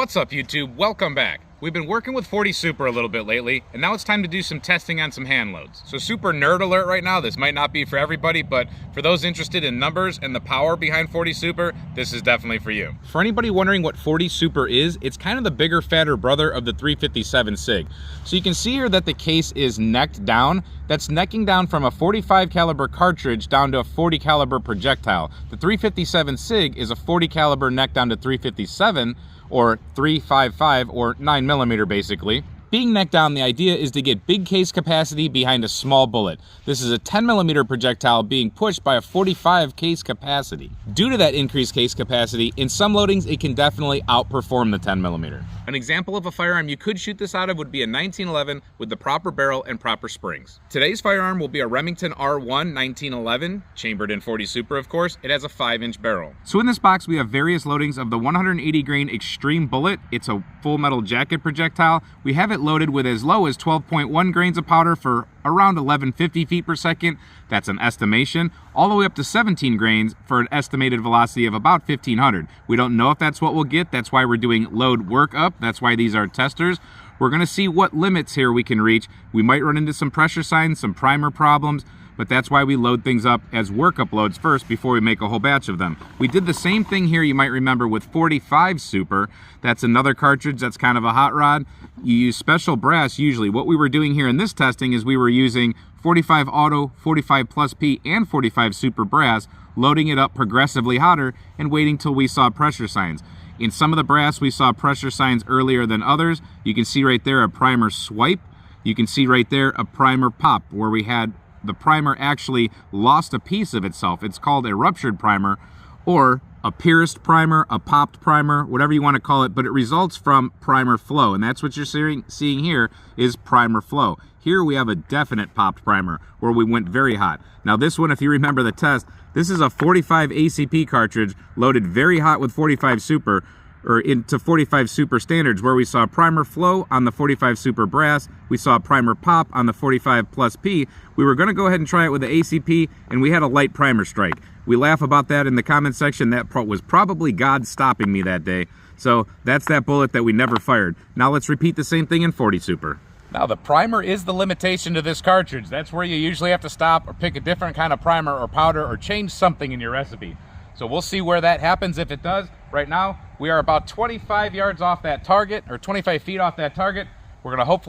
What's up, YouTube? Welcome back. We've been working with 40 Super a little bit lately, and now it's time to do some testing on some hand loads. So super nerd alert right now, this might not be for everybody, but for those interested in numbers and the power behind 40 Super, this is definitely for you. For anybody wondering what 40 Super is, it's kind of the bigger, fatter brother of the 357 SIG. So you can see here that the case is necked down. That's necking down from a 45 caliber cartridge down to a 40 caliber projectile. The 357 SIG is a 40 caliber neck down to 357, or 355, or 9mm basically. Being necked down, the idea is to get big case capacity behind a small bullet. This is a 10mm projectile being pushed by a 45 case capacity. Due to that increased case capacity, in some loadings it can definitely outperform the 10mm. An example of a firearm you could shoot this out of would be a 1911 with the proper barrel and proper springs. Today's firearm will be a Remington R1 1911, chambered in 40 Super of course. It has a 5-inch barrel. So in this box we have various loadings of the 180 grain extreme bullet. It's a full metal jacket projectile. We have it loaded with as low as 12.1 grains of powder for around 1150 feet per second. That's an estimation. All the way up to 17 grains for an estimated velocity of about 1500. We don't know if that's what we'll get. That's why we're doing load workup. That's why these are testers. We're gonna see what limits here we can reach. We might run into some pressure signs, some primer problems, but that's why we load things up as workup loads first before we make a whole batch of them. We did the same thing here, you might remember, with 45 Super. That's another cartridge that's kind of a hot rod. You use special brass usually. What we were doing here in this testing is we were using 45 Auto, 45 Plus P, and 45 Super brass, loading it up progressively hotter and waiting till we saw pressure signs. In some of the brass, we saw pressure signs earlier than others. You can see right there a primer swipe. You can see right there a primer pop, where we had the primer actually lost a piece of itself. It's called a ruptured primer, or a pierced primer, a popped primer, whatever you want to call it, but it results from primer flow, and that's what you're seeing here is primer flow. Here we have a definite popped primer where we went very hot. Now this one, if you remember the test, this is a 45 ACP cartridge loaded very hot with 45 Super, or into 45 Super standards, where we saw primer flow on the 45 Super brass, we saw primer pop on the 45 Plus P. We were gonna go ahead and try it with the ACP, and we had a light primer strike. We laugh about that in the comment section. That was probably God stopping me that day. So that's that bullet that we never fired. Now let's repeat the same thing in 40 Super. Now the primer is the limitation to this cartridge. That's where you usually have to stop or pick a different kind of primer or powder or change something in your recipe. So we'll see where that happens if it does. Right now, we are about 25 yards off that target, or 25 feet off that target. We're gonna hope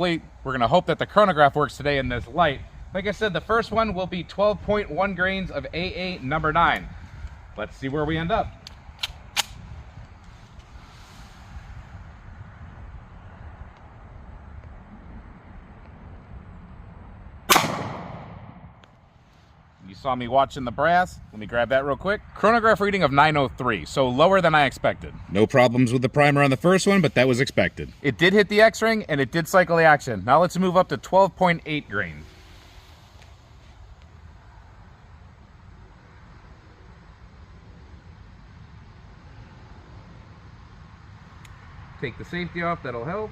that the chronograph works today in this light. Like I said, the first one will be 12.1 grains of AA number 9. Let's see where we end up. You saw me watching the brass. Let me grab that real quick. Chronograph reading of 903, so lower than I expected. No problems with the primer on the first one, but that was expected. It did hit the X-ring, and it did cycle the action. Now let's move up to 12.8 grains. Take the safety off, that'll help.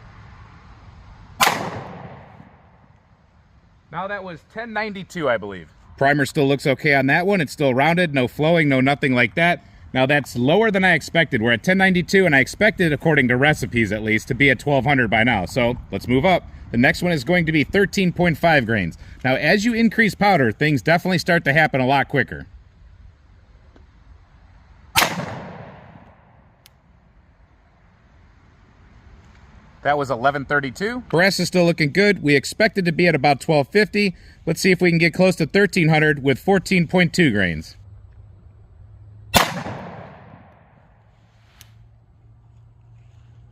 Now that was 1092, I believe. Primer still looks okay on that one. It's still rounded, no flowing, no nothing like that. Now that's lower than I expected. We're at 1092, and I expected, according to recipes at least, to be at 1200 by now. So let's move up. The next one is going to be 13.5 grains. Now as you increase powder, things definitely start to happen a lot quicker. That was 1132. Brass is still looking good. We expected to be at about 1250. Let's see if we can get close to 1300 with 14.2 grains.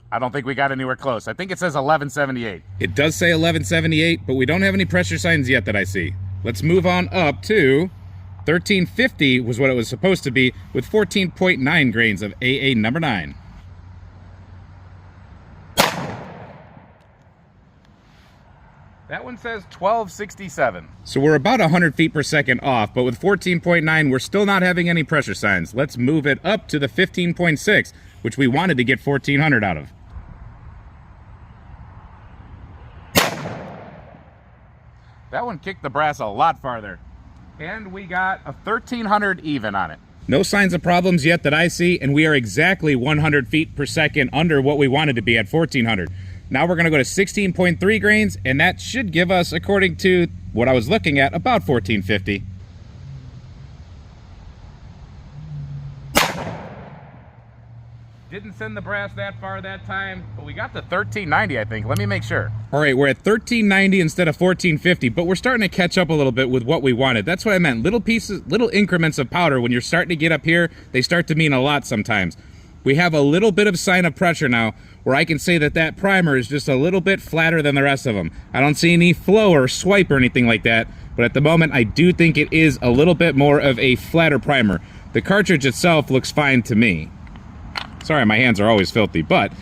I don't think we got anywhere close. I think it says 1178. It does say 1178, but we don't have any pressure signs yet that I see. Let's move on up to 1350 was what it was supposed to be, with 14.9 grains of AA number 9. That one says 1267. So we're about 100 feet per second off, but with 14.9, we're still not having any pressure signs. Let's move it up to the 15.6, which we wanted to get 1400 out of. That one kicked the brass a lot farther. And we got a 1300 even on it. No signs of problems yet that I see, and we are exactly 100 feet per second under what we wanted to be at 1400. Now we're going to go to 16.3 grains, and that should give us, according to what I was looking at, about 1450. Didn't send the brass that far that time, but we got to 1390, I think. Let me make sure. All right, we're at 1390 instead of 1450, but we're starting to catch up a little bit with what we wanted. That's what I meant. Little pieces, little increments of powder, when you're starting to get up here, they start to mean a lot sometimes. We have a little bit of sign of pressure now, where I can say that that primer is just a little bit flatter than the rest of them. I don't see any flow or swipe or anything like that, but at the moment, I do think it is a little bit more of a flatter primer. The cartridge itself looks fine to me. Sorry, my hands are always filthy, but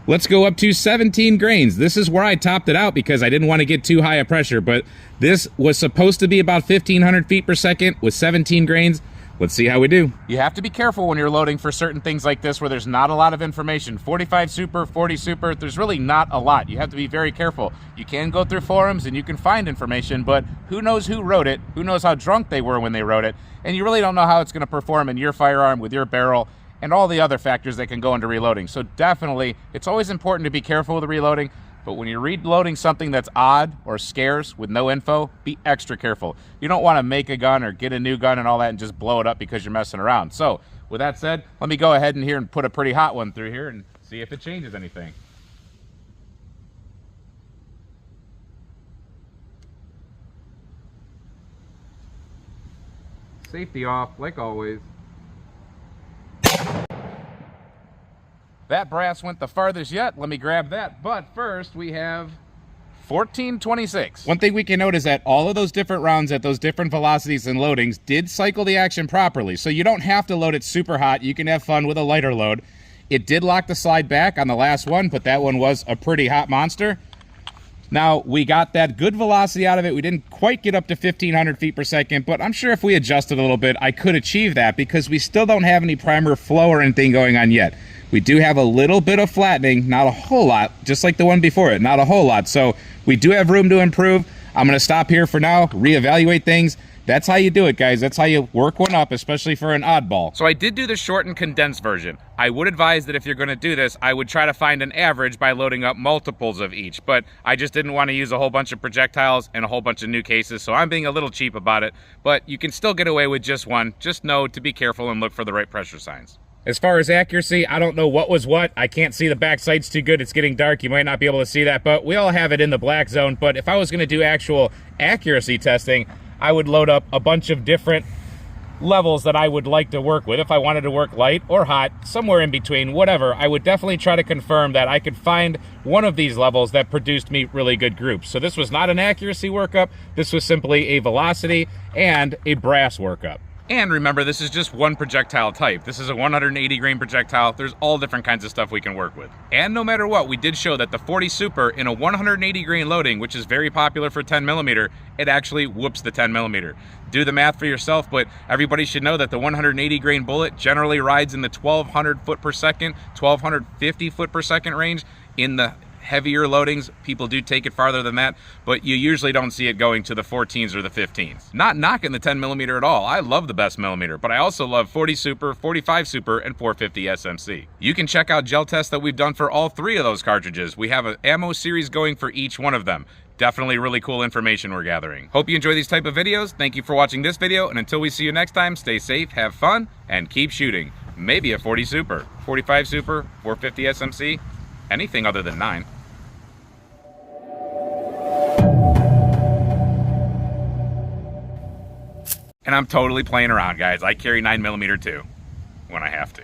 let's go up to 17 grains. This is where I topped it out because I didn't want to get too high a pressure, but this was supposed to be about 1500 feet per second with 17 grains. Let's see how we do. You have to be careful when you're loading for certain things like this where there's not a lot of information. 45 super, 40 super, there's really not a lot. You have to be very careful. You can go through forums and you can find information, but who knows who wrote it, who knows how drunk they were when they wrote it, and you really don't know how it's going to perform in your firearm with your barrel and all the other factors that can go into reloading. So definitely, it's always important to be careful with the reloading, but when you're reloading something that's odd or scarce with no info, be extra careful. You don't want to make a gun or get a new gun and all that and just blow it up because you're messing around. So with that said, let me go ahead in here and put a pretty hot one through here and see if it changes anything. Safety off, like always. That brass went the farthest yet. Let me grab that. But first, we have 1426. One thing we can note is that all of those different rounds at those different velocities and loadings did cycle the action properly. So you don't have to load it super hot. You can have fun with a lighter load. It did lock the slide back on the last one, but that one was a pretty hot monster. Now, we got that good velocity out of it. We didn't quite get up to 1500 feet per second, but I'm sure if we adjusted a little bit, I could achieve that because we still don't have any primer flow or anything going on yet. We do have a little bit of flattening, not a whole lot, just like the one before it, not a whole lot. So we do have room to improve. I'm going to stop here for now, reevaluate things. That's how you do it, guys. That's how you work one up, especially for an oddball. So I did do the short and condensed version. I would advise that if you're going to do this, I would try to find an average by loading up multiples of each, but I just didn't want to use a whole bunch of projectiles and a whole bunch of new cases, so I'm being a little cheap about it, but you can still get away with just one. Just know to be careful and look for the right pressure signs. As far as accuracy, I don't know what was what. I can't see the back sights too good. It's getting dark. You might not be able to see that, but we all have it in the black zone. But if I was going to do actual accuracy testing, I would load up a bunch of different levels that I would like to work with. If I wanted to work light or hot, somewhere in between, whatever, I would definitely try to confirm that I could find one of these levels that produced me really good groups. So this was not an accuracy workup. This was simply a velocity and a brass workup. And remember, this is just one projectile type. This is a 180 grain projectile. There's all different kinds of stuff we can work with. And no matter what, we did show that the 40 Super in a 180 grain loading, which is very popular for 10mm, it actually whoops the 10mm. Do the math for yourself, but everybody should know that the 180 grain bullet generally rides in the 1200 foot per second, 1250 foot per second range. In the heavier loadings, people do take it farther than that, but you usually don't see it going to the 14s or the 15s. Not knocking the 10mm at all. I love the best millimeter, but I also love 40 Super, 45 Super, and 450 SMC. You can check out gel tests that we've done for all three of those cartridges. We have an ammo series going for each one of them. Definitely really cool information we're gathering. Hope you enjoy these type of videos. Thank you for watching this video, and until we see you next time, stay safe, have fun, and keep shooting. Maybe a 40 Super, 45 Super, 450 SMC, anything other than 9. And I'm totally playing around, guys. I carry 9mm too, when I have to.